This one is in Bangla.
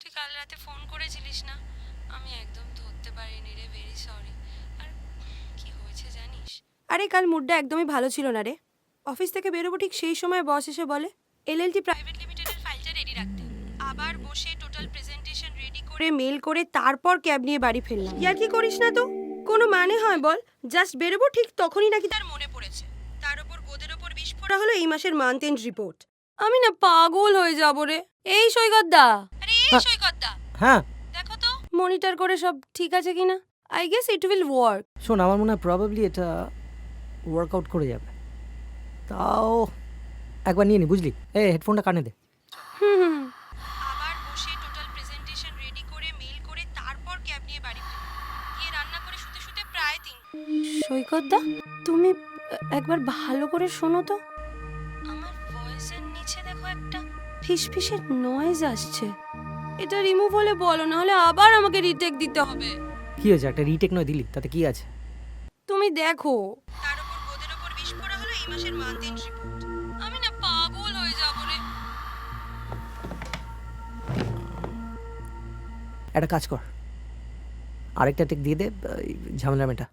তুই কাল রাতে ফোন করেছিলিস না, আমি একদম ধরতে পারিনি রে, ভেরি সরি। আর কি হয়েছে জানিস? আরে কাল মুডটা একদমই ভালো ছিল না রে। অফিস থেকে বেরোবো ঠিক সেই সময় বস এসে বলে এলএলটি প্রাইভেট লিমিটেডের ফাইলটা রেডি রাখতে। আবার বসে টোটাল প্রেজেন্টেশন রেডি করে মেল করে তারপর ক্যাব নিয়ে বাড়ি ফিরলাম। ইয়ার কি করিস না তো? কোনো মানে হয় বল? জাস্ট বেরোবো ঠিক তখনই নাকি তার মনে পড়েছে। তার উপর গোদের ওপর বিস্ফোরা হলো এই মাসের মান্থ এন্ড রিপোর্ট। আমি না পাগল হয়ে যাবো রে। এই সৈকতদা, আরে এই হ্যাঁ। সৈকতদা, হ্যাঁ দেখো তো মনিটর করে সব ঠিক আছে কিনা। I guess it will work. শোন, আমার মনে হয় প্রবাবলি এটা ওয়ার্কআউট করে যাবে। তাও একবার নিয়ে নি, বুঝলি? হেডফোনটা কানে দে। আবার বসে টোটাল প্রেজেন্টেশন রেডি করে মেল করে তারপর ক্যাব নিয়ে বাড়ি ফিরলাম। গিয়ে রান্না করে শুতে শুতে প্রায় 3। সৈকতদা, তুমি একবার ভালো করে শোনো তো। আমার ভয়েসের নিচে দেখো একটা ফিসফিসের নয়েজ আসছে। এটা রিমুভ হলে বলো, না হলে আবার আমাকে রিটেক দিতে হবে। কি হয়েছে? একটা রিটেক নয় দিলি, তাতে কি আছে? তুমি দেখো। তার উপর গোদের ওপর বিস্ফোরা হলো এই মাসের মান্থ এন্ড রিপোর্ট। আমি না পাগল হয়ে যাবো রে। একটা কাজ কর, আরেকটা টেক দিয়ে দে, ঝামেলা মেটা।